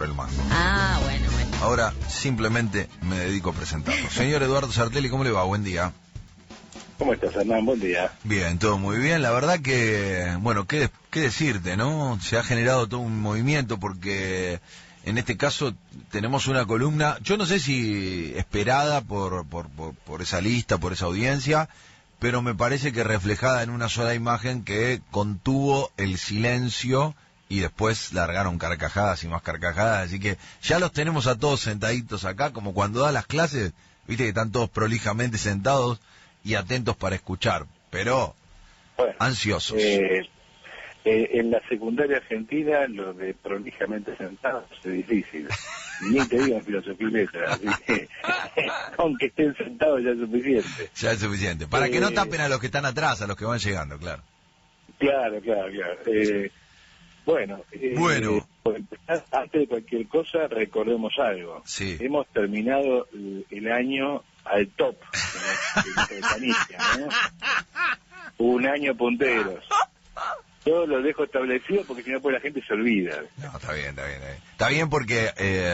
el mango. Ah, bueno. Ahora simplemente me dedico a presentarlo. Señor Eduardo Sartelli, ¿cómo le va? Buen día. ¿Cómo estás, Hernán? Buen día. Bien, todo muy bien. La verdad que, bueno, ¿qué decirte, no? Se ha generado todo un movimiento porque en este caso tenemos una columna, yo no sé si esperada por esa lista, por esa audiencia, pero me parece que reflejada en una sola imagen que contuvo el silencio y después largaron carcajadas y más carcajadas, así que ya los tenemos a todos sentaditos acá, como cuando da las clases, viste que están todos prolijamente sentados y atentos para escuchar, pero bueno, ansiosos. En la secundaria argentina, lo de prolijamente sentados es difícil. Ni te digo en filosofía y letras, así que aunque estén sentados ya es suficiente. Ya es suficiente. Para que no tapen a los que están atrás, a los que van llegando, claro. Claro. Bueno, por empezar, antes de cualquier cosa, recordemos algo. Sí. Hemos terminado el año al top de Canicia, ¿no? Un año punteros. Yo lo dejo establecido porque si no, pues la gente se olvida. No, está bien. Está bien porque,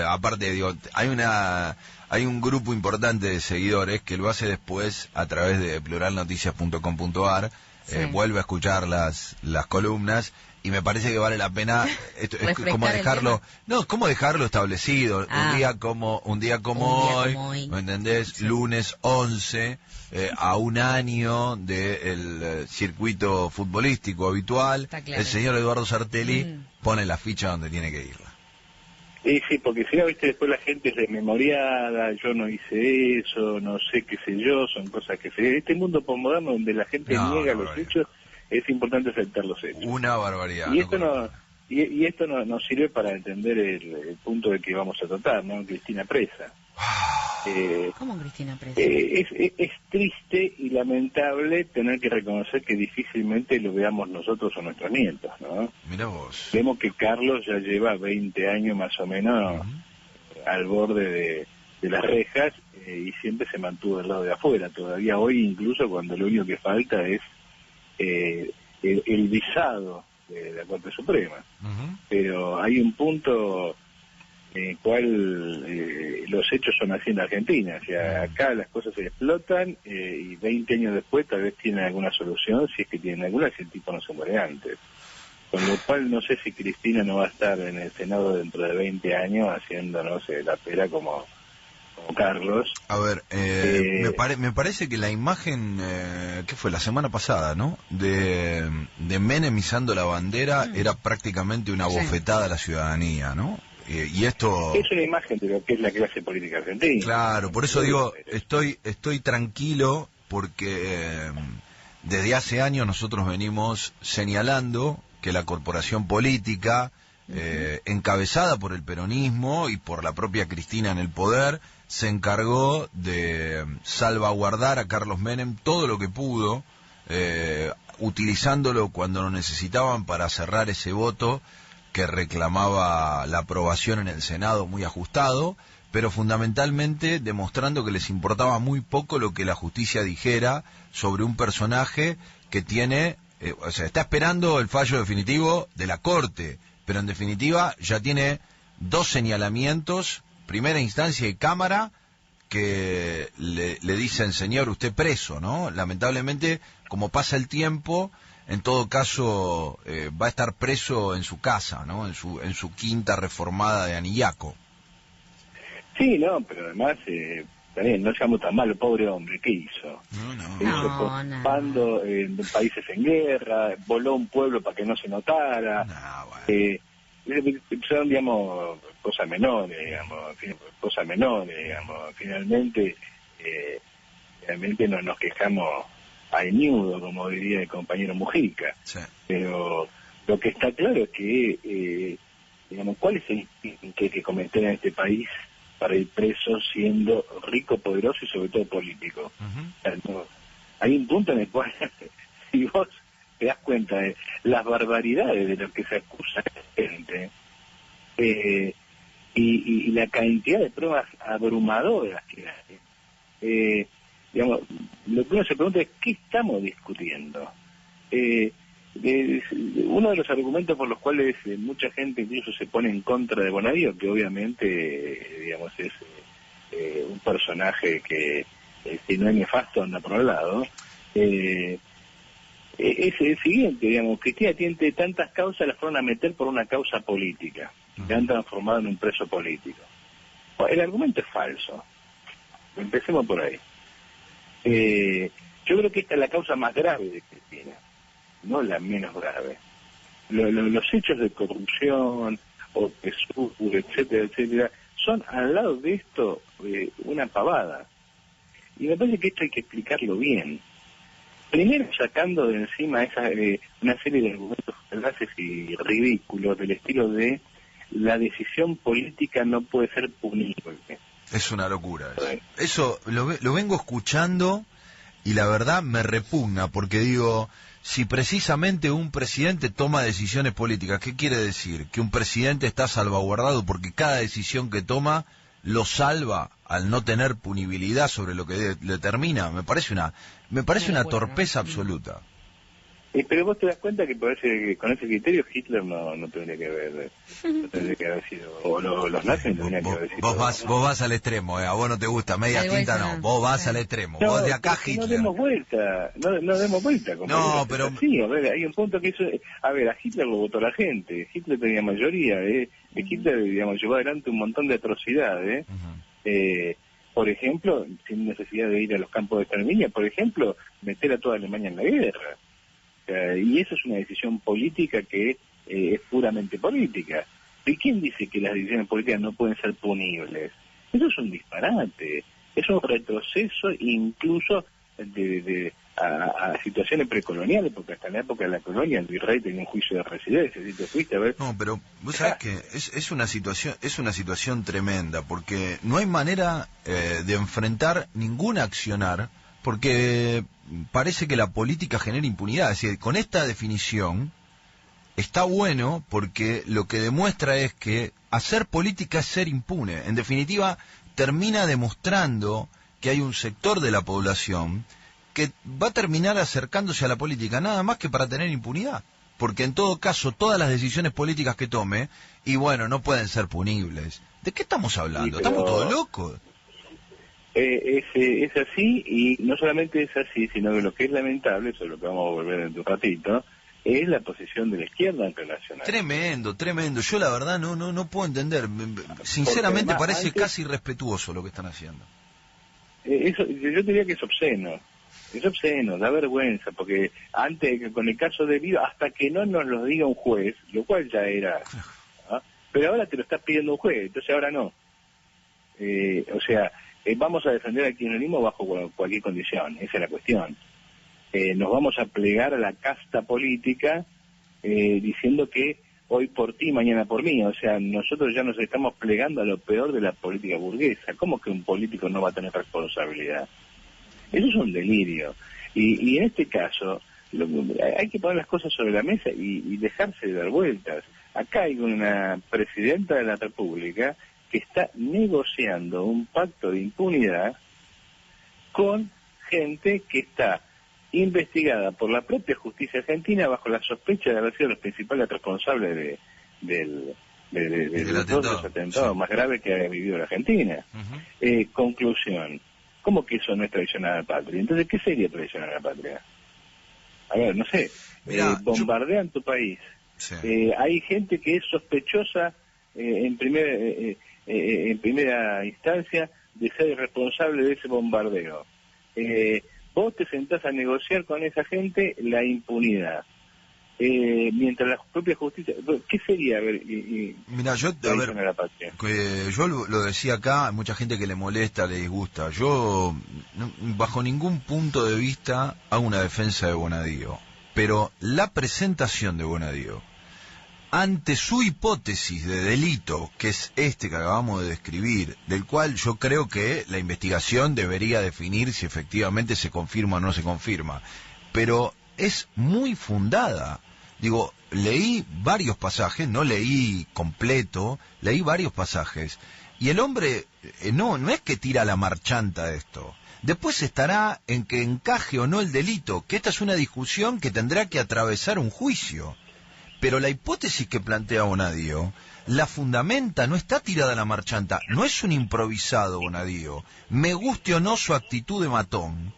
aparte, digo, hay un grupo importante de seguidores que lo hace después a través de pluralnoticias.com.ar, Sí. vuelve a escuchar las columnas y me parece que vale la pena, esto es como dejarlo, como dejarlo establecido, un día como hoy, ¿me entendés? Sí. Lunes 11, a un año del circuito futbolístico habitual, claro. El señor Eduardo Sartelli pone la ficha donde tiene que irla. Sí, porque si no, viste, después la gente es desmemoriada, yo no hice eso, no sé qué sé yo, son cosas que se... Este mundo postmoderno donde la gente niega los hechos, es importante aceptar los hechos. Una barbaridad. Y esto nos sirve para entender el punto de que vamos a tratar, ¿no? Cristina presa. ¿Cómo Cristina presa? Es triste y lamentable tener que reconocer que difícilmente lo veamos nosotros o nuestros nietos, ¿no? Mirá vos. Vemos que Carlos ya lleva 20 años más o menos al borde de las rejas y siempre se mantuvo del lado de afuera. Todavía hoy, incluso cuando lo único que falta es el visado de la Corte Suprema. Pero hay un punto en el cual los hechos son así en Argentina. O sea, acá las cosas se explotan y 20 años después tal vez tienen alguna solución, si es que tienen alguna, si el tipo no se muere antes. Con lo cual no sé si Cristina no va a estar en el Senado dentro de 20 años haciendo, no sé, la pera como Carlos. A ver, me parece que la imagen, ¿qué fue? La semana pasada, ¿no? De Menem izando la bandera era prácticamente una bofetada a la ciudadanía, ¿no? Y esto... Es una imagen de lo que es la clase política argentina. Claro, por eso digo, estoy tranquilo porque desde hace años nosotros venimos señalando que la corporación política, encabezada por el peronismo y por la propia Cristina en el poder, se encargó de salvaguardar a Carlos Menem todo lo que pudo, utilizándolo cuando lo necesitaban para cerrar ese voto que reclamaba la aprobación en el Senado muy ajustado, pero fundamentalmente demostrando que les importaba muy poco lo que la justicia dijera sobre un personaje que tiene, está esperando el fallo definitivo de la Corte, pero en definitiva ya tiene 2 señalamientos, primera instancia y Cámara, que le dicen, señor, usted preso, ¿no? Lamentablemente, como pasa el tiempo, en todo caso va a estar preso en su casa, ¿no? En su quinta reformada de Anillaco. Sí, no, pero además, también no seamos tan malos, pobre hombre, ¿qué hizo? Hizo ocupando en países en guerra, voló un pueblo para que no se notara. Son, digamos, cosas menores, finalmente no nos quejamos al ñudo, como diría el compañero Mujica. Sí. Pero lo que está claro es que, digamos, ¿cuál es el crimen que hay que cometer en este país para ir preso siendo rico, poderoso y sobre todo político? O sea, hay un punto en el cual, si vos te das cuenta de las barbaridades de lo que se acusa a la gente, y la cantidad de pruebas abrumadoras que hay, digamos, lo que uno se pregunta es ¿qué estamos discutiendo? uno de los argumentos por los cuales mucha gente incluso se pone en contra de Bonadío, que obviamente, digamos, es un personaje que si no es nefasto anda por el lado, es el siguiente, digamos, Cristina tiene tantas causas, las fueron a meter por una causa política, que han transformado en un preso político. El argumento es falso. Empecemos por ahí. Yo creo que esta es la causa más grave de Cristina, no la menos grave. Los hechos de corrupción, o de etcétera, etcétera, son al lado de esto una pavada. Y me parece que esto hay que explicarlo bien. Primero sacando de encima una serie de argumentos falaces y ridículos del estilo de la decisión política no puede ser punible. Es una locura eso. Eso lo vengo escuchando y la verdad me repugna, porque digo, si precisamente un presidente toma decisiones políticas, ¿qué quiere decir? Que un presidente está salvaguardado porque cada decisión que toma lo salva al no tener punibilidad sobre lo que determina. Me parece una torpeza absoluta. Pero vos te das cuenta que parece que con ese criterio Hitler no tendría que haber sido, o los nazis no tendrían que haber sido. Vos vas al extremo, a vos no te gusta media tinta, no, vos vas al extremo, no, vos de acá Hitler. No demos vuelta, no demos vuelta. No, pero... Sí, a ver, hay un punto que eso... A ver, a Hitler lo votó la gente, Hitler tenía mayoría, Hitler, digamos, llevó adelante un montón de atrocidades, por ejemplo, sin necesidad de ir a los campos de exterminio, por ejemplo, meter a toda Alemania en la guerra. Y eso es una decisión política que es puramente política. ¿Y quién dice que las decisiones políticas no pueden ser punibles? Eso es un disparate, es un retroceso incluso a situaciones precoloniales, porque hasta en la época de la colonia el virrey tenía un juicio de residencia, ¿sí te fuiste a ver? No, pero vos sabés que es una situación tremenda, porque no hay manera de enfrentar ningún accionar, porque parece que la política genera impunidad. Es decir, con esta definición está bueno porque lo que demuestra es que hacer política es ser impune. En definitiva, termina demostrando que hay un sector de la población que va a terminar acercándose a la política nada más que para tener impunidad. Porque en todo caso, todas las decisiones políticas que tome, y bueno, no pueden ser punibles. ¿De qué estamos hablando? Sí, pero... ¿Estamos todos locos? Es así, y no solamente es así, sino que lo que es lamentable, eso es lo que vamos a volver en un ratito, es la posición de la izquierda internacional. Tremendo. Yo la verdad no puedo entender. Sinceramente además, parece antes, casi irrespetuoso lo que están haciendo. Eso, yo diría que es obsceno, da vergüenza, porque antes, con el caso de Viva, hasta que no nos lo diga un juez, lo cual ya era, ¿ah? Pero ahora te lo está pidiendo un juez, entonces ahora no. Vamos a defender al kirchnerismo bajo cualquier condición, esa es la cuestión. Nos vamos a plegar a la casta política diciendo que hoy por ti, mañana por mí. O sea, nosotros ya nos estamos plegando a lo peor de la política burguesa. ¿Cómo que un político no va a tener responsabilidad? Eso es un delirio. Y en este caso, hay que poner las cosas sobre la mesa y dejarse de dar vueltas. Acá hay una presidenta de la República que está negociando un pacto de impunidad con gente que está investigada por la propia justicia argentina bajo la sospecha de haber sido los principales responsables de los atentados más graves que ha vivido la Argentina. Conclusión, ¿cómo que eso no es traicionar a la patria? Entonces, ¿qué sería traicionar a la patria? A ver, no sé, bombardean tu país. Sí. Hay gente que es sospechosa en primera instancia de ser responsable de ese bombardeo. Vos te sentás a negociar con esa gente la impunidad. Mientras la propia justicia... ¿Qué sería? Mira, yo lo decía acá, hay mucha gente que le molesta, le disgusta. Yo, bajo ningún punto de vista, hago una defensa de Bonadío. Pero la presentación de Bonadío, ante su hipótesis de delito, que es este que acabamos de describir, del cual yo creo que la investigación debería definir si efectivamente se confirma o no se confirma, pero es muy fundada. Digo, leí varios pasajes, no leí completo, leí varios pasajes, y el hombre no es que tira la marchanta de esto. Después estará en que encaje o no el delito, que esta es una discusión que tendrá que atravesar un juicio. Pero la hipótesis que plantea Bonadío la fundamenta, no está tirada a la marchanta, no es un improvisado Bonadío, me guste o no su actitud de matón.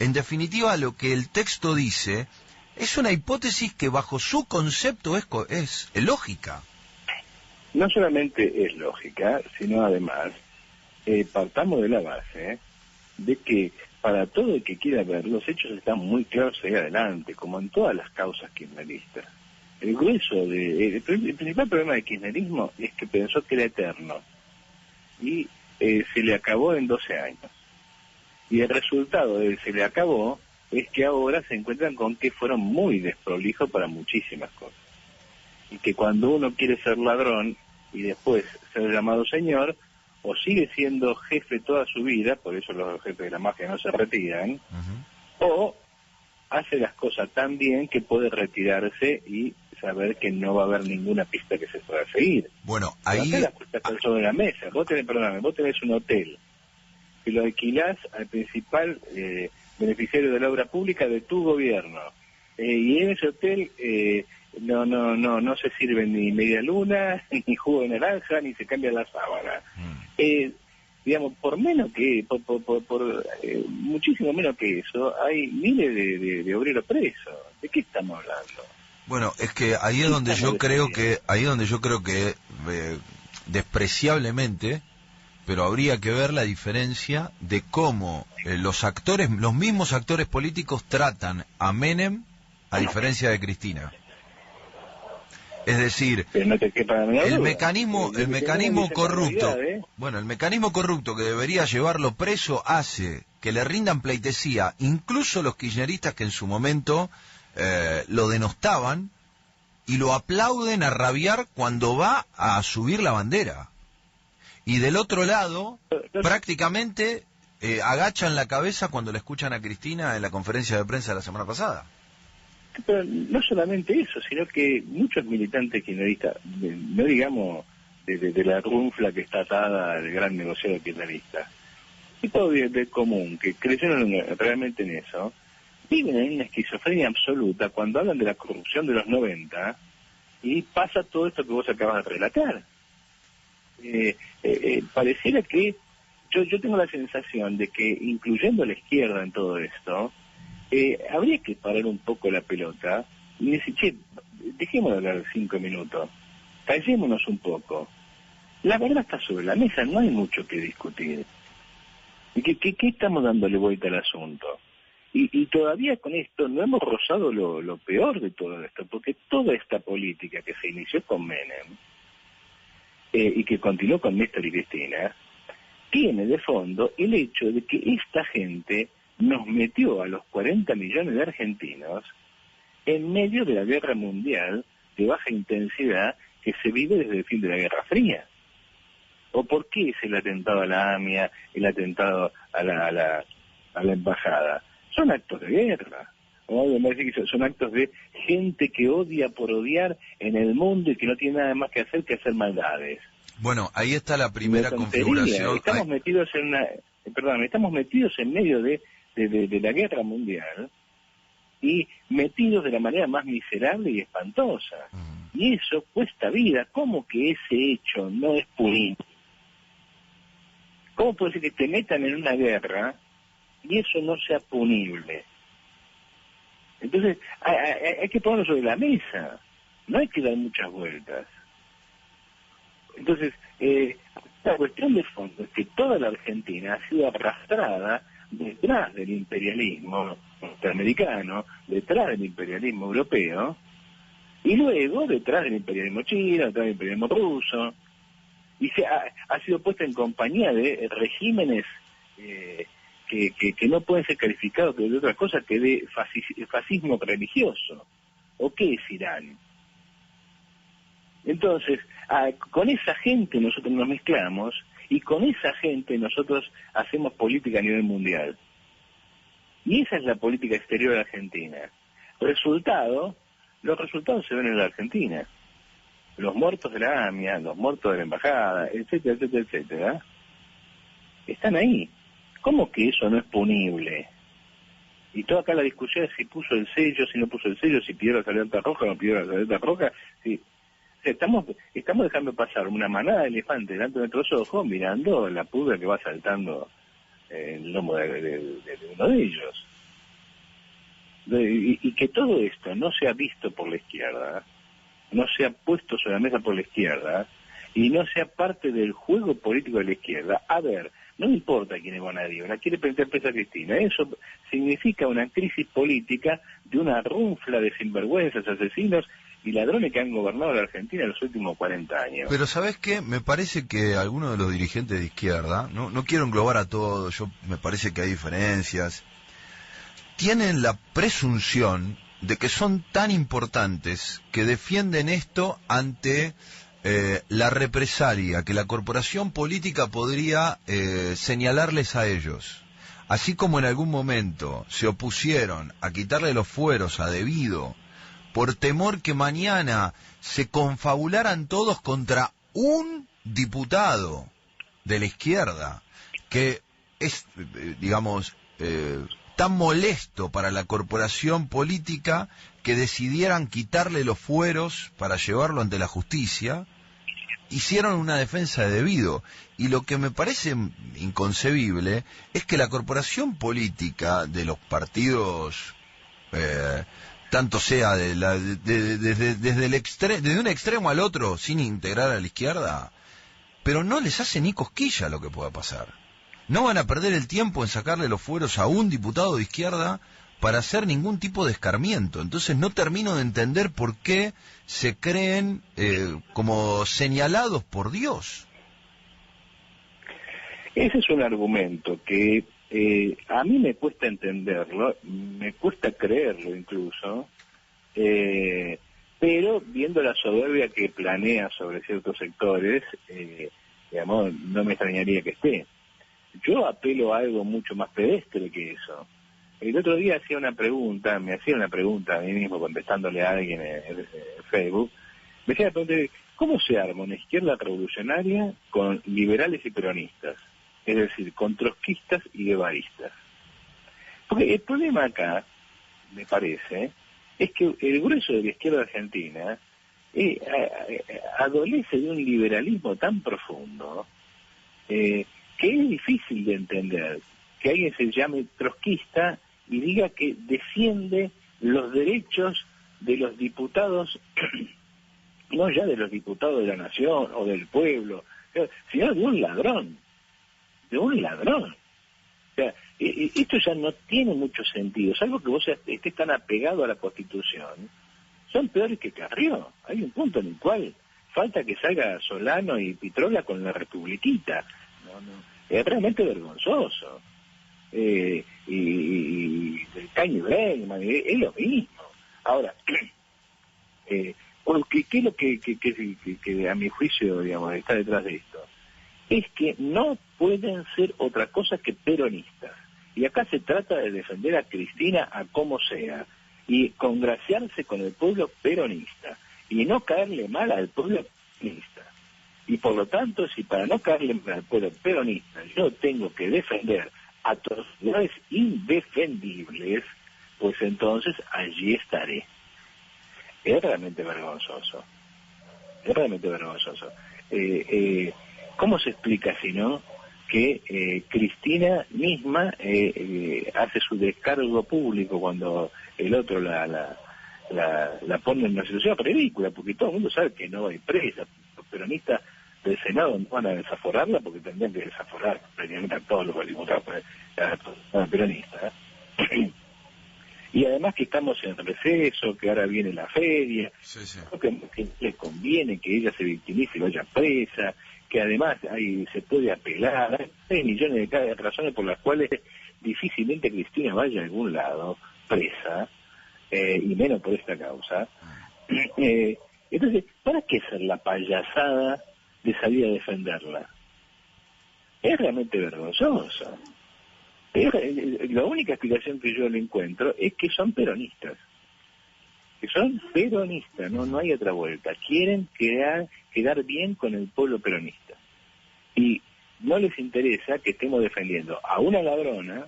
En definitiva, lo que el texto dice es una hipótesis que bajo su concepto es lógica. No solamente es lógica, sino además, partamos de la base de que para todo el que quiera ver, los hechos están muy claros ahí adelante, como en todas las causas kirchneristas. El grueso el principal problema del kirchnerismo es que pensó que era eterno y se le acabó en 12 años. Y el resultado de se le acabó es que ahora se encuentran con que fueron muy desprolijos para muchísimas cosas. Y que cuando uno quiere ser ladrón y después ser llamado señor, o sigue siendo jefe toda su vida, por eso los jefes de la mafia no se retiran, o hace las cosas tan bien que puede retirarse y saber que no va a haber ninguna pista que se pueda seguir. Bueno, ahí... Las cosas están sobre la mesa. Vos tenés un hotel que lo alquilás al principal beneficiario de la obra pública de tu gobierno. Y en ese hotel no se sirve ni media luna, ni jugo de naranja, ni se cambia la sábana. Digamos, por menos que, por muchísimo menos que eso, hay miles de obreros presos. ¿De qué estamos hablando? Bueno, es que ahí es donde yo creo que despreciablemente, pero habría que ver la diferencia de cómo los mismos actores políticos tratan a Menem a diferencia de Cristina. Es decir, el mecanismo corrupto, el mecanismo corrupto que debería llevarlo preso hace que le rindan pleitesía, incluso los kirchneristas que en su momento lo denostaban, y lo aplauden a rabiar cuando va a subir la bandera. Y del otro lado, prácticamente agachan la cabeza cuando le escuchan a Cristina en la conferencia de prensa de la semana pasada. Pero no solamente eso, sino que muchos militantes kirchneristas, no digamos de la runfla que está atada al gran negociado kirchnerista, y todo de común, que creyeron realmente en eso, viven en una esquizofrenia absoluta cuando hablan de la corrupción de los 90 y pasa todo esto que vos acabas de relatar. Pareciera que yo tengo la sensación de que, incluyendo a la izquierda en todo esto, habría que parar un poco la pelota y decir, che, dejemos de hablar 5 minutos, callémonos un poco. La verdad está sobre la mesa, no hay mucho que discutir. ¿Y qué estamos dándole vuelta al asunto? Y todavía con esto no hemos rozado lo peor de todo esto, porque toda esta política que se inició con Menem y que continuó con Néstor y Cristina, tiene de fondo el hecho de que esta gente nos metió a los 40 millones de argentinos en medio de la guerra mundial de baja intensidad que se vive desde el fin de la Guerra Fría. ¿O por qué es el atentado a la AMIA, el atentado a la embajada? Son actos de guerra. Son actos de gente que odia por odiar en el mundo y que no tiene nada más que hacer maldades. Bueno, ahí está la primera configuración. Estamos metidos en medio de la guerra mundial y metidos de la manera más miserable y espantosa. Y eso cuesta vida. ¿Cómo que ese hecho no es punible? ¿Cómo puede ser que te metan en una guerra y eso no sea punible? Entonces, hay que ponerlo sobre la mesa. No hay que dar muchas vueltas. Entonces, la cuestión de fondo es que toda la Argentina ha sido arrastrada detrás del imperialismo norteamericano, detrás del imperialismo europeo, y luego detrás del imperialismo chino, detrás del imperialismo ruso, y ha sido puesta en compañía de regímenes que no pueden ser calificados de otra cosa que de fascismo religioso. ¿O qué es Irán? Entonces, con esa gente nosotros nos mezclamos y con esa gente nosotros hacemos política a nivel mundial. Y esa es la política exterior argentina. Los resultados se ven en la Argentina. Los muertos de la AMIA, los muertos de la embajada, etcétera, etcétera, etcétera, están ahí. ¿Cómo que eso no es punible? Y toda acá la discusión es si puso el sello, si no puso el sello, si pidió la alerta roja o no pidió la alerta roja. Si, o sea, estamos dejando pasar una manada de elefantes delante de nuestros ojos mirando la pulga que va saltando el lomo de uno de ellos. Y que todo esto no sea visto por la izquierda, no sea puesto sobre la mesa por la izquierda, y no sea parte del juego político de la izquierda. A ver, no importa quién es Bonadío, la quiere meter presa a Cristina. Eso significa una crisis política de una runfla de sinvergüenzas, asesinos y ladrones que han gobernado la Argentina en los últimos 40 años. Pero ¿sabés qué? Me parece que algunos de los dirigentes de izquierda, no quiero englobar a todos, me parece que hay diferencias, tienen la presunción de que son tan importantes que defienden esto ante la represalia que la corporación política podría señalarles a ellos. Así como en algún momento se opusieron a quitarle los fueros a Devido por temor que mañana se confabularan todos contra un diputado de la izquierda, que es, digamos, tan molesto para la corporación política que decidieran quitarle los fueros para llevarlo ante la justicia, hicieron una defensa de Devido. Y lo que me parece inconcebible es que la corporación política de los partidos, tanto sea desde un extremo al otro, sin integrar a la izquierda, pero no les hace ni cosquilla lo que pueda pasar. No van a perder el tiempo en sacarle los fueros a un diputado de izquierda para hacer ningún tipo de escarmiento. Entonces no termino de entender por qué se creen como señalados por Dios. Ese es un argumento que a mí me cuesta entenderlo, me cuesta creerlo incluso, pero viendo la soberbia que planea sobre ciertos sectores, digamos, no me extrañaría que esté. Yo apelo a algo mucho más pedestre que eso. El otro día me hacía una pregunta a mí mismo contestándole a alguien en Facebook. Me hacía la pregunta, ¿cómo se arma una izquierda revolucionaria con liberales y peronistas? Es decir, con trotskistas y guevaristas. Porque el problema acá, me parece, es que el grueso de la izquierda argentina adolece de un liberalismo tan profundo que es difícil de entender que alguien se llame trotskista y diga que defiende los derechos de los diputados, no ya de los diputados de la nación o del pueblo, sino de un ladrón. O sea, esto ya no tiene mucho sentido, salvo que vos estés tan apegado a la Constitución, son peores que Carrió. Hay un punto en el cual falta que salga Solano y Pitrola con la republiquita. Es realmente vergonzoso. Y el Caño Bregman, es lo mismo. Ahora, ¿qué es lo que a mi juicio, digamos, está detrás de esto? Es que no pueden ser otra cosa que peronistas. Y acá se trata de defender a Cristina a como sea, y congraciarse con el pueblo peronista, y no caerle mal al pueblo peronista. Y por lo tanto, si para no caerle mal al pueblo peronista yo tengo que defender atrocidades indefendibles, pues entonces allí estaré. Es realmente vergonzoso. ¿Cómo se explica si no que Cristina misma hace su descargo público cuando el otro la pone en una situación ridícula? Porque todo el mundo sabe que no hay presa. Los peronistas del Senado no van a desaforarla porque tendrían que desaforar prácticamente a todos los diputados peronistas. Y además que estamos en receso, que ahora viene la feria, Sí. Creo que les conviene que ella se victimice y vaya presa, que además se puede apelar, hay millones de razones por las cuales difícilmente Cristina vaya a algún lado presa, y menos por esta causa. Entonces, ¿para qué hacer la payasada de salir a defenderla? Es realmente vergonzoso. La única explicación que yo le encuentro es que son peronistas. No hay otra vuelta. Quieren quedar bien con el pueblo peronista. Y no les interesa que estemos defendiendo a una ladrona,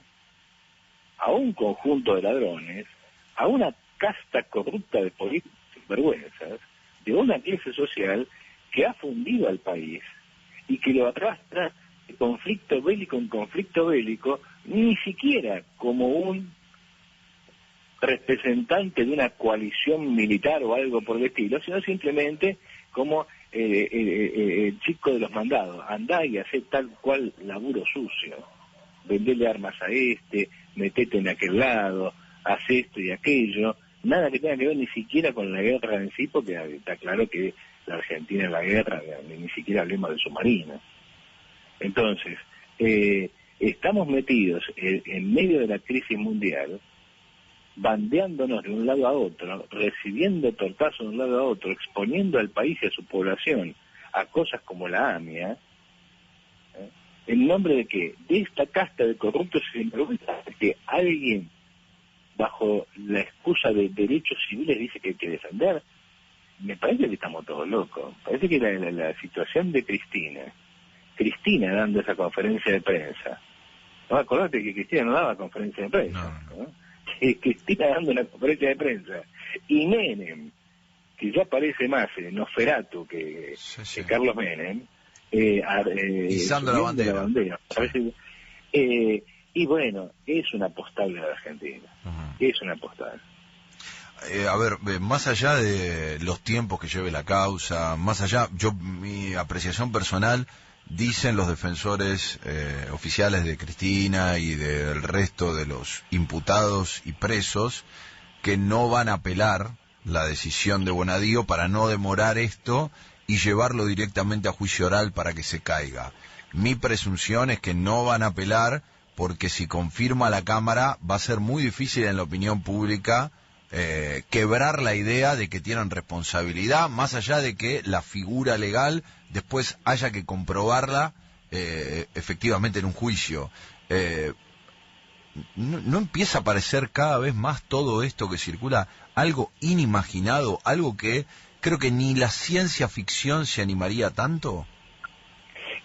a un conjunto de ladrones, a una casta corrupta de políticos sinvergüenzas, de una clase social que ha fundido al país y que lo arrastra de conflicto bélico en conflicto bélico, ni siquiera como un representante de una coalición militar o algo por el estilo, sino simplemente como el chico de los mandados. Andá y hacé tal cual laburo sucio, vendele armas a este, metete en aquel lado, haz esto y aquello, nada que tenga que ver ni siquiera con la guerra en sí, porque está claro que la Argentina en la guerra, ni siquiera hablemos de submarinos. Entonces, estamos metidos en medio de la crisis mundial, bandeándonos de un lado a otro, recibiendo tortazos de un lado a otro, exponiendo al país y a su población a cosas como la AMIA, ¿en nombre de qué? De esta casta de corruptos y sinvergüenzas que alguien, bajo la excusa de derechos civiles, dice que hay que defender. Me parece que estamos todos locos. Parece que la situación de Cristina dando esa conferencia de prensa, no, acordate que Cristina no daba conferencia de prensa, ¿no? Cristina dando una conferencia de prensa, y Menem, que ya parece más Nosferatu que Carlos Menem, izando la bandera. Y bueno, es una postal de la Argentina, es una postal. A ver, más allá de los tiempos que lleve la causa, más allá, mi apreciación personal, dicen los defensores oficiales de Cristina y del resto de los imputados y presos que no van a apelar la decisión de Bonadío para no demorar esto y llevarlo directamente a juicio oral para que se caiga. Mi presunción es que no van a apelar porque si confirma la Cámara va a ser muy difícil en la opinión pública quebrar la idea de que tienen responsabilidad, más allá de que la figura legal después haya que comprobarla efectivamente en un juicio. ¿No empieza a parecer cada vez más todo esto que circula algo inimaginado, algo que creo que ni la ciencia ficción se animaría tanto?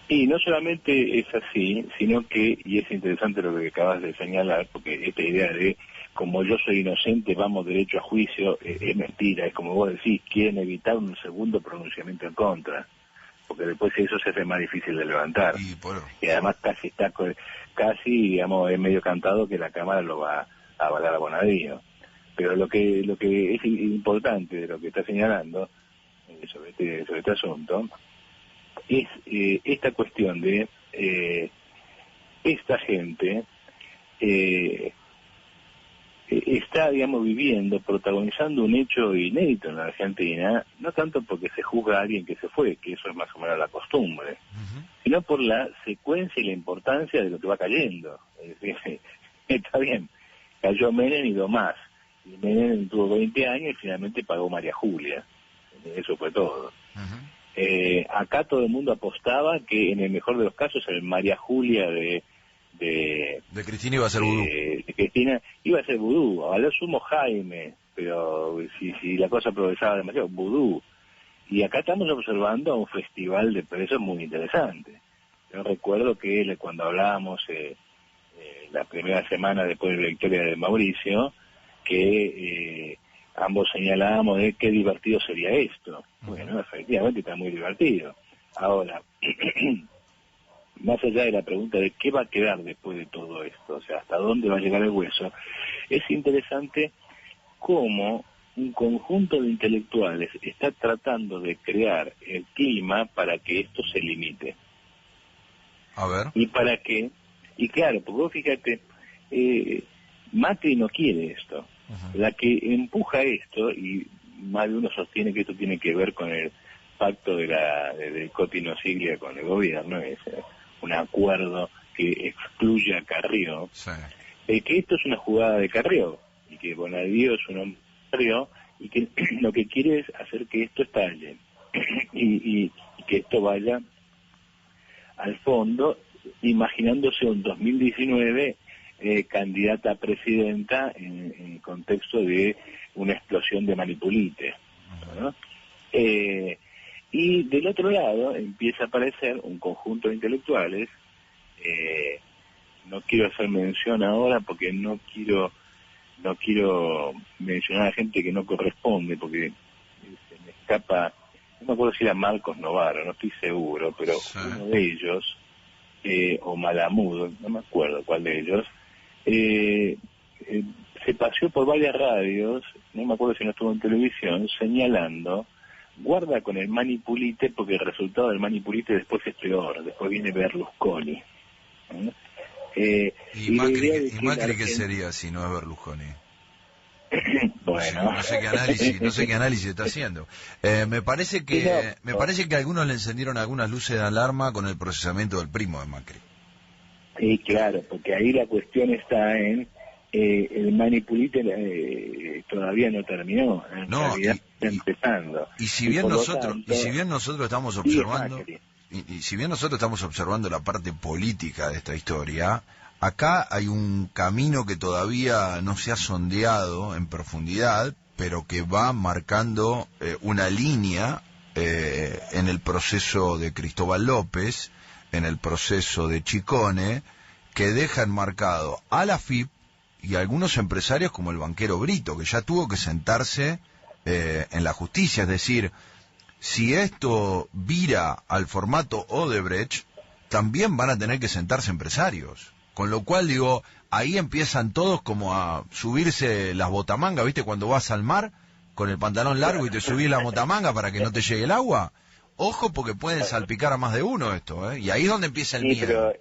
Y no solamente es así, sino que, y es interesante lo que acabas de señalar, porque esta idea de como yo soy inocente, vamos derecho a juicio, es mentira. Es como vos decís, quieren evitar un segundo pronunciamiento en contra, porque después eso se hace más difícil de levantar. Y además casi, digamos, es medio cantado que la Cámara lo va a avalar a Bonadío. Pero lo que es importante de lo que está señalando sobre este asunto es esta cuestión de esta gente está, digamos, viviendo, protagonizando un hecho inédito en la Argentina, no tanto porque se juzga a alguien que se fue, que eso es más o menos la costumbre, sino por la secuencia y la importancia de lo que va cayendo. Es decir, está bien, cayó Menem y dos más, y Menem tuvo 20 años y finalmente pagó María Julia, eso fue todo. Acá todo el mundo apostaba que en el mejor de los casos el María Julia de Cristina iba a ser vudú. De Cristina iba a ser vudú, a lo sumo Jaime, pero si la cosa progresaba demasiado, vudú. Y acá estamos observando un festival de presos muy interesante. Yo recuerdo que cuando hablábamos la primera semana después de la victoria de Mauricio, que ambos señalábamos de qué divertido sería esto. Bueno, efectivamente está muy divertido. Ahora, más allá de la pregunta de qué va a quedar después de todo esto, o sea, hasta dónde va a llegar el hueso, es interesante cómo un conjunto de intelectuales está tratando de crear el clima para que esto se limite. A ver. Y claro, porque vos fíjate, Macri no quiere esto. La que empuja esto, y más de uno sostiene que esto tiene que ver con el pacto del Cotino Siglia con el gobierno, es un acuerdo que excluye a Carrió, que esto es una jugada de Carrió, y que Bonadío es un hombre de Carrió, y que lo que quiere es hacer que esto estalle, y que esto vaya al fondo, imaginándose un 2019 candidata a presidenta en contexto de una explosión de Manipulite, ¿no? Y del otro lado empieza a aparecer un conjunto de intelectuales, no quiero hacer mención ahora porque no quiero mencionar a gente que no corresponde, porque se me escapa, no me acuerdo si era Marcos Novaro, no estoy seguro, pero sí, uno de ellos, o Malamud, no me acuerdo cuál de ellos, se paseó por varias radios, no me acuerdo si no estuvo en televisión, señalando, guarda con el manipulite, porque el resultado del manipulite después es peor, después viene Berlusconi. ¿Y Macri qué sería si no es Berlusconi? Bueno, no sé qué análisis está haciendo. Me parece que a algunos le encendieron algunas luces de alarma con el procesamiento del primo de Macri. Sí, claro, porque ahí la cuestión está en el manipulite todavía no terminó, en realidad está empezando. Y si bien nosotros estamos observando, y si bien nosotros estamos observando la parte política de esta historia, acá hay un camino que todavía no se ha sondeado en profundidad, pero que va marcando una línea en el proceso de Cristóbal López, en el proceso de Chicone, que deja enmarcado a la FIP y a algunos empresarios como el banquero Brito, que ya tuvo que sentarse en la justicia. Es decir, si esto vira al formato Odebrecht, también van a tener que sentarse empresarios. Con lo cual, digo, ahí empiezan todos como a subirse las botamangas, ¿viste? Cuando vas al mar con el pantalón largo y te subís la botamanga para que no te llegue el agua. Ojo, porque pueden salpicar a más de uno esto, ¿eh? Y ahí es donde empieza el miedo. Pero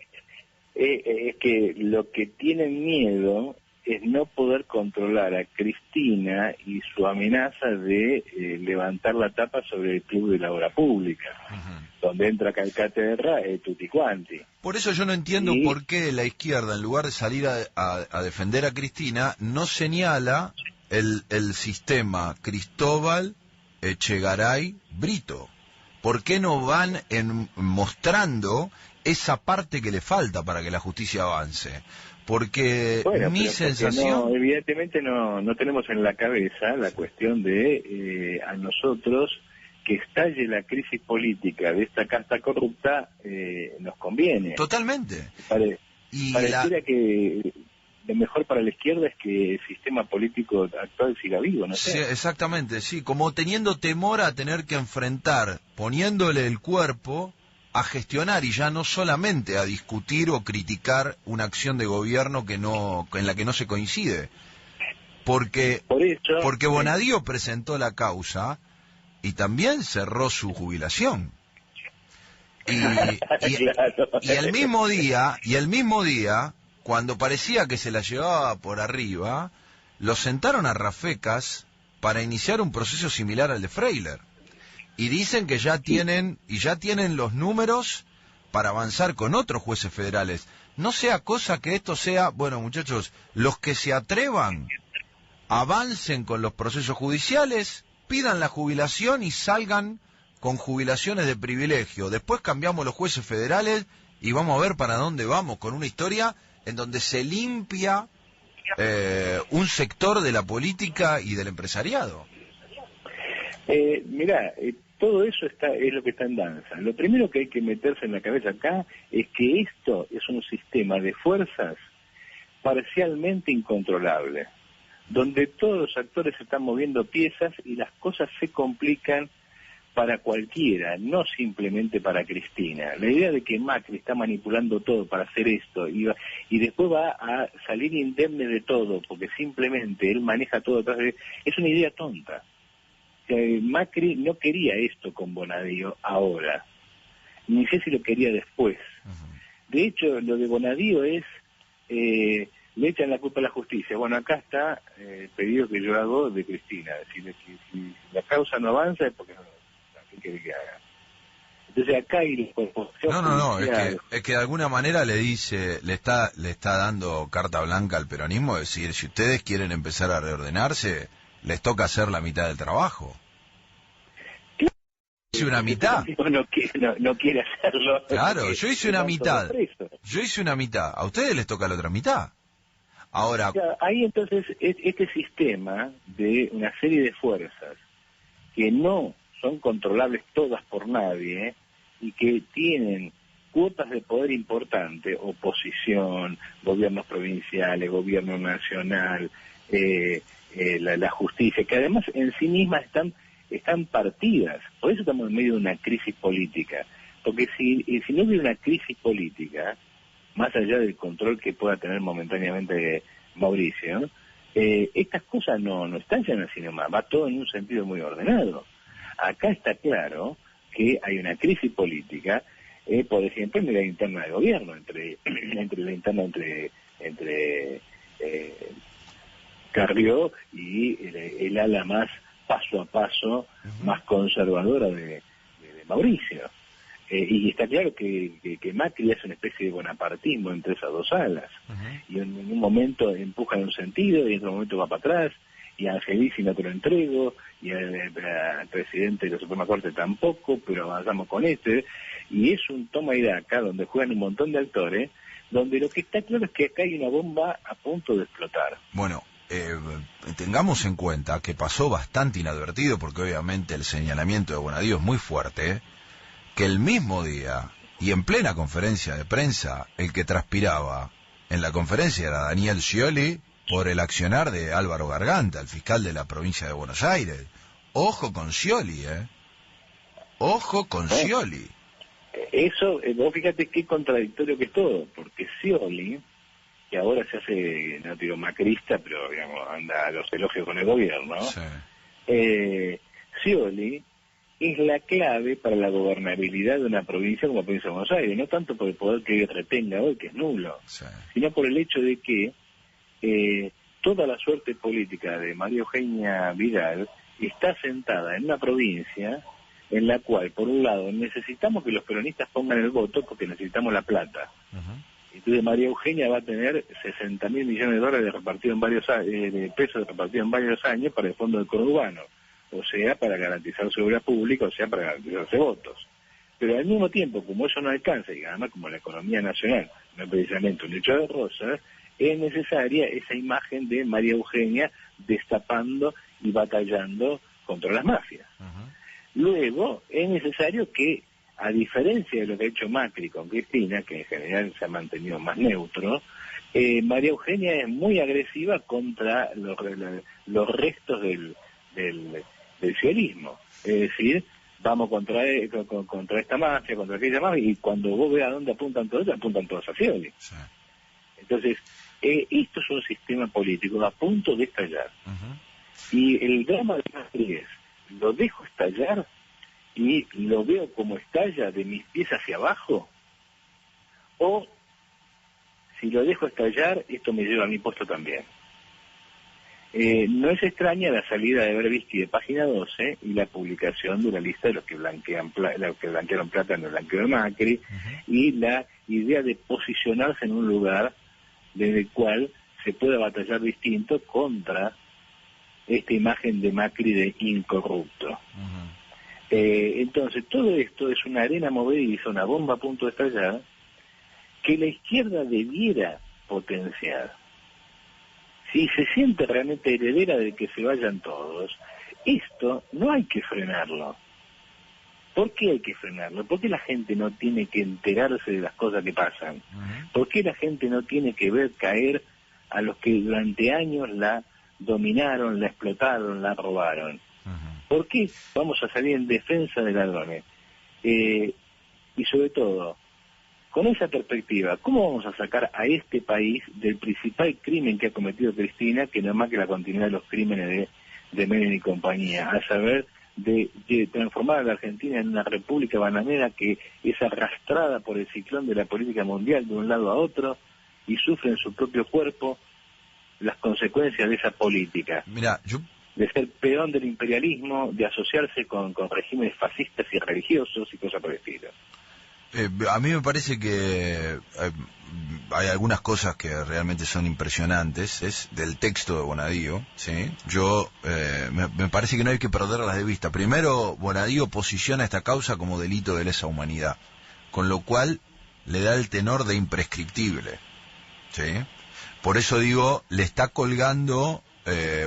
es que lo que tienen miedo es no poder controlar a Cristina y su amenaza de levantar la tapa sobre el Club de la Obra Pública, donde entra Calcaterra, tutti quanti. Por eso yo no entiendo por qué la izquierda, en lugar de salir a defender a Cristina, no señala el sistema Cristóbal, Echegaray, Brito. ¿Por qué no van mostrando esa parte que le falta para que la justicia avance? Porque mi sensación... No, evidentemente no tenemos en la cabeza la cuestión de a nosotros que estalle la crisis política de esta casta corrupta nos conviene. Totalmente. Pareciera que lo mejor para la izquierda es que el sistema político actual siga vivo, ¿no sé? Sí, exactamente, sí, como teniendo temor a tener que enfrentar, poniéndole el cuerpo a gestionar y ya no solamente a discutir o criticar una acción de gobierno en la que no se coincide. Porque Bonadío presentó la causa y también cerró su jubilación. Y el mismo día, cuando parecía que se la llevaba por arriba, lo sentaron a Rafecas para iniciar un proceso similar al de Freiler. Y dicen que ya tienen los números para avanzar con otros jueces federales. No sea cosa que esto sea, bueno, muchachos, los que se atrevan, avancen con los procesos judiciales, pidan la jubilación y salgan con jubilaciones de privilegio. Después cambiamos los jueces federales y vamos a ver para dónde vamos, con una historia en donde se limpia un sector de la política y del empresariado. Mirá, todo eso es lo que está en danza. Lo primero que hay que meterse en la cabeza acá es que esto es un sistema de fuerzas parcialmente incontrolable, donde todos los actores están moviendo piezas y las cosas se complican para cualquiera, no simplemente para Cristina. La idea de que Macri está manipulando todo para hacer esto y después va a salir indemne de todo porque simplemente él maneja todo atrás de él, es una idea tonta. Macri no quería esto con Bonadío ahora, ni sé si lo quería después. De hecho, lo de Bonadío es, le echan la culpa a la justicia. Bueno, acá está el pedido que yo hago de Cristina, si la causa no avanza es porque ¿qué quiere que haga? Entonces acá hay... No, es que de alguna manera le está dando carta blanca al peronismo, es decir, si ustedes quieren empezar a reordenarse, les toca hacer la mitad del trabajo. Hice una mitad. No quiere hacerlo. Claro, yo hice una mitad. A ustedes les toca la otra mitad. Ahora... Ahí entonces este sistema de una serie de fuerzas que no son controlables todas por nadie y que tienen cuotas de poder importante, oposición, gobiernos provinciales, gobierno nacional, la justicia, que además en sí mismas están partidas. Por eso estamos en medio de una crisis política. Porque si no hubiera una crisis política, más allá del control que pueda tener momentáneamente Mauricio, estas cosas no estallan así nomás, va todo en un sentido muy ordenado. Acá está claro que hay una crisis política, por ejemplo, en la interna del gobierno, entre Carrió y el ala más paso a paso, más conservadora de Mauricio. Y está claro que Macri hace una especie de bonapartismo entre esas dos alas. Y en un momento empuja en un sentido y en otro momento va para atrás, y a Angelici no te lo entrego, y al presidente de la Suprema Corte tampoco, pero avanzamos con este. Y es un toma y daca donde juegan un montón de actores, donde lo que está claro es que acá hay una bomba a punto de explotar. Bueno, tengamos en cuenta que pasó bastante inadvertido, porque obviamente el señalamiento de Bonadío es muy fuerte, que el mismo día, y en plena conferencia de prensa, el que transpiraba en la conferencia era Daniel Scioli por el accionar de Álvaro Garganta, el fiscal de la provincia de Buenos Aires. Ojo con Scioli, Ojo con Scioli. Eso, vos fíjate qué contradictorio que es todo, porque Scioli, que ahora se hace, no digo macrista, pero digamos, anda a los elogios con el gobierno, sí. Scioli es la clave para la gobernabilidad de una provincia como la provincia de Buenos Aires, no tanto por el poder que retenga hoy, que es nulo, sí, sino por el hecho de que toda la suerte política de María Eugenia Vidal está sentada en una provincia en la cual, por un lado, necesitamos que los peronistas pongan el voto porque necesitamos la plata. Entonces María Eugenia va a tener 60.000 millones de dólares repartidos en varios de pesos repartidos en varios años para el fondo del conurbano, o sea, para garantizar seguridad pública, o sea, para garantizarse votos. Pero al mismo tiempo, como eso no alcanza, y además como la economía nacional no es precisamente un lecho de rosas, es necesaria esa imagen de María Eugenia destapando y batallando contra las mafias. Luego, es necesario que, a diferencia de lo que ha hecho Macri con Cristina, que en general se ha mantenido más neutro, María Eugenia es muy agresiva contra los restos del ciolismo. Es decir, vamos contra esta mafia, contra aquella mafia, y cuando vos veas a dónde apuntan todos a Scioli. Sí. Entonces, esto es un sistema político a punto de estallar. Y el drama de Macri es, lo dejo estallar y lo veo como estalla de mis pies hacia abajo, o si lo dejo estallar, esto me lleva a mi puesto también. No es extraña la salida de Berbisky de Página 12 y la publicación de una lista de los que blanquearon plata en el blanqueo de Macri, y la idea de posicionarse en un lugar desde el cual se pueda batallar distinto contra esta imagen de Macri de incorrupto. Entonces, todo esto es una arena movediza, una bomba a punto de estallar, que la izquierda debiera potenciar. Si se siente realmente heredera de que se vayan todos, esto no hay que frenarlo. ¿Por qué hay que frenarlo? ¿Por qué la gente no tiene que enterarse de las cosas que pasan? ¿Por qué la gente no tiene que ver caer a los que durante años la dominaron, la explotaron, la robaron? ¿Por qué vamos a salir en defensa de ladrones? Y sobre todo, con esa perspectiva, ¿cómo vamos a sacar a este país del principal crimen que ha cometido Cristina, que no es más que la continuidad de los crímenes de Menem y compañía, a saber, de transformar a la Argentina en una república bananera que es arrastrada por el ciclón de la política mundial de un lado a otro y sufre en su propio cuerpo las consecuencias de esa política? Mira, de ser peón del imperialismo, de asociarse con regímenes fascistas y religiosos y cosas por el estilo. A mí me parece que hay algunas cosas que realmente son impresionantes, es del texto de Bonadío, ¿sí? Me parece que no hay que perderlas de vista. Primero, Bonadío posiciona esta causa como delito de lesa humanidad, con lo cual le da el tenor de imprescriptible, ¿sí? Por eso digo, le está colgando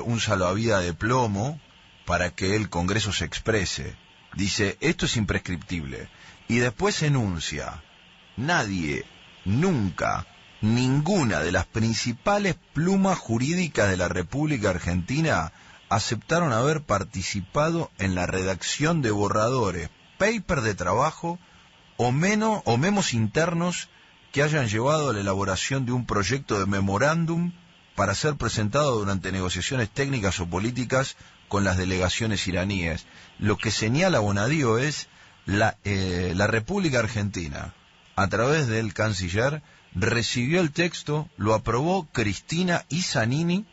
un salvavidas de plomo para que el Congreso se exprese. Dice, esto es imprescriptible. Y después enuncia, nadie, nunca, ninguna de las principales plumas jurídicas de la República Argentina aceptaron haber participado en la redacción de borradores, paper de trabajo o memos internos que hayan llevado a la elaboración de un proyecto de memorándum para ser presentado durante negociaciones técnicas o políticas con las delegaciones iraníes. Lo que señala Bonadío es la República Argentina, a través del canciller, recibió el texto, lo aprobó Cristina Isanini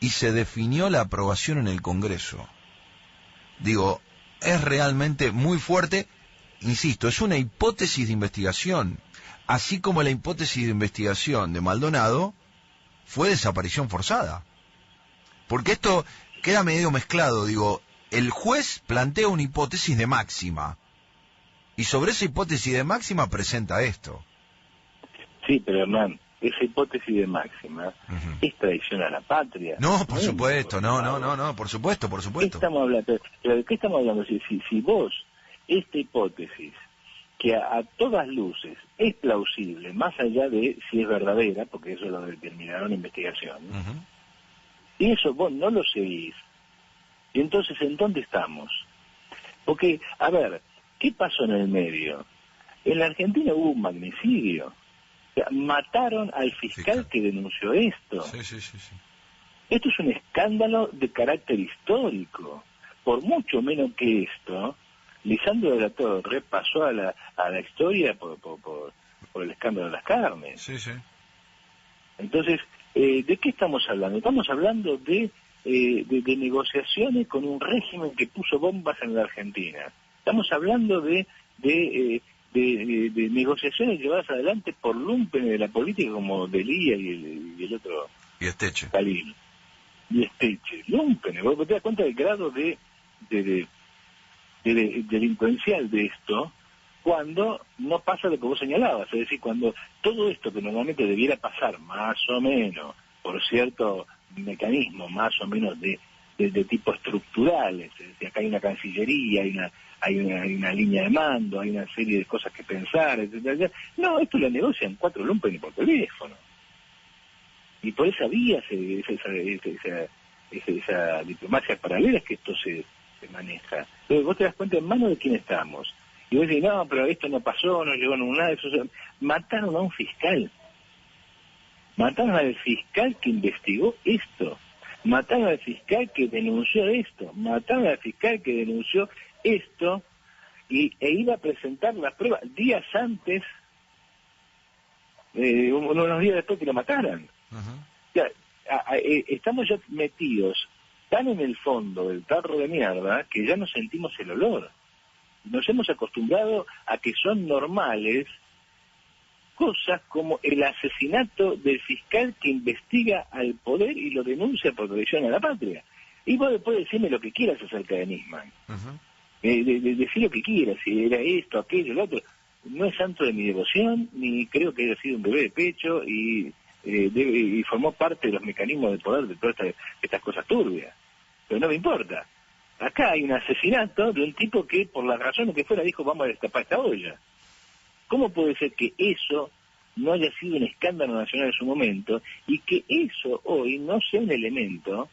y se definió la aprobación en el Congreso. Digo, es realmente muy fuerte, insisto, es una hipótesis de investigación, así como la hipótesis de investigación de Maldonado fue desaparición forzada. Porque esto queda medio mezclado, digo, el juez plantea una hipótesis de máxima, y sobre esa hipótesis de máxima presenta esto. Sí, pero Hernán, esa hipótesis de máxima es traición a la patria. No, por supuesto, no, por supuesto. ¿Qué estamos hablando? ¿Pero de qué estamos hablando? Si vos, esta hipótesis, que a todas luces es plausible, más allá de si es verdadera, porque eso lo determinará la investigación, y eso vos no lo seguís, y entonces, ¿en dónde estamos? Porque, a ver, ¿qué pasó en el medio? En la Argentina hubo un magnicidio. O sea, mataron al fiscal que denunció esto. Sí. Esto es un escándalo de carácter histórico. Por mucho menos que esto, Lisandro de la Torre pasó a la historia por el escándalo de las carnes. Sí. Entonces, ¿de qué estamos hablando? Estamos hablando de negociaciones con un régimen que puso bombas en la Argentina. Estamos hablando de negociaciones llevadas adelante por lumpen de la política como Delía y el otro... Y Esteche. Calil. Y Esteche. Lumpen. Vos te das cuenta del grado de delincuencial de esto cuando no pasa lo que vos señalabas. Es decir, cuando todo esto que normalmente debiera pasar más o menos por cierto mecanismo más o menos de tipo estructural, es decir, acá hay una cancillería, hay una línea de mando, hay una serie de cosas que pensar, etcétera. No, esto lo negocian 4 lumpen por teléfono. Y por esa vía, esa diplomacia paralela es que esto se maneja. Entonces vos te das cuenta en manos de quién estamos. Y vos decís, no, pero esto no pasó, no llegó a ningún lado. Mataron a un fiscal. Mataron al fiscal que investigó esto. Mataron al fiscal que denunció esto. Mataron al fiscal que denunció esto e iba a presentar las pruebas días antes, unos días después que lo mataran. O sea, estamos ya metidos tan en el fondo del tarro de mierda que ya no sentimos el olor. Nos hemos acostumbrado a que son normales cosas como el asesinato del fiscal que investiga al poder y lo denuncia por traición a la patria. Y vos después decirme lo que quieras acerca de Nisman. Decir lo que quieras, si era esto, aquello, lo otro. No es santo de mi devoción, ni creo que haya sido un bebé de pecho, y formó parte de los mecanismos de poder de todas estas cosas turbias. Pero no me importa. Acá hay un asesinato de un tipo que, por las razones que fuera, dijo, vamos a destapar esta olla. ¿Cómo puede ser que eso no haya sido un escándalo nacional en su momento y que eso hoy no sea un elemento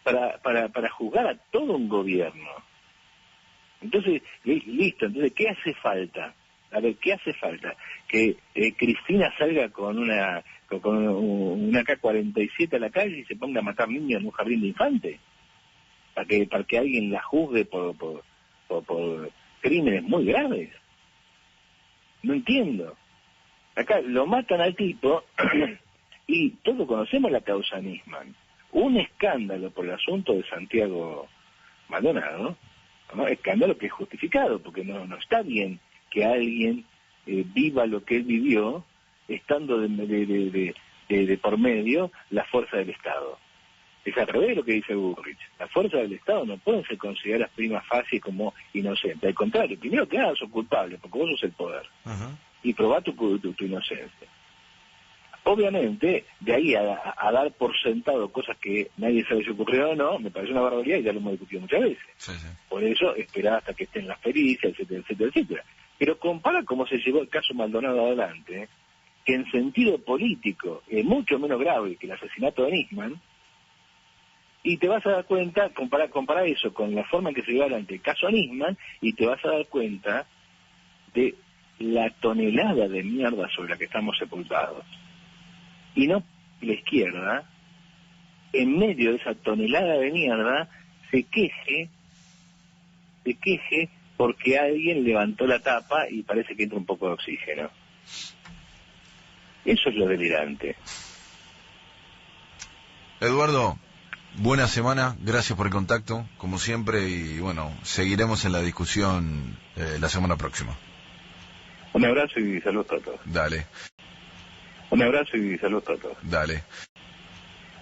para juzgar a todo un gobierno? Entonces, listo, entonces, ¿qué hace falta? A ver, ¿qué hace falta? Que Cristina salga con una K-47 a la calle y se ponga a matar niños en un jardín de infantes, para que alguien la juzgue por crímenes muy graves. No entiendo. Acá lo matan al tipo y todos conocemos la causa Nisman. Un escándalo por el asunto de Santiago Maldonado, ¿no? Escándalo que es justificado, porque no está bien que alguien viva lo que él vivió estando de por medio la fuerza del Estado. Es al revés de lo que dice Bullrich. Las fuerzas del Estado no pueden ser consideradas prima facie como inocentes. Al contrario, primero que nada sos culpable, porque vos sos el poder. Y probá tu inocencia. Obviamente, de ahí a dar por sentado cosas que nadie sabe si ocurrieron o no, me parece una barbaridad y ya lo hemos discutido muchas veces. Sí, sí. Por eso, esperar hasta que estén las pericias, etcétera, etcétera, etcétera. Pero compara cómo se llevó el caso Maldonado adelante, que en sentido político es mucho menos grave que el asesinato de Nisman, y te vas a dar cuenta, compara eso con la forma en que se llevó adelante el caso Nisman, y te vas a dar cuenta de la tonelada de mierda sobre la que estamos sepultados. Y no la izquierda, en medio de esa tonelada de mierda, se queje porque alguien levantó la tapa y parece que entra un poco de oxígeno. Eso es lo delirante. Eduardo, buena semana, gracias por el contacto, como siempre, y bueno, seguiremos en la discusión la semana próxima. Un abrazo y saludos a todos. Dale. Un abrazo y saludos a todos. Dale.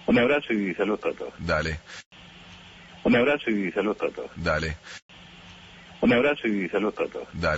Un abrazo y saludos a todos. Dale. Un abrazo y saludos a todos. Dale. Un abrazo y saludos a todos. Dale.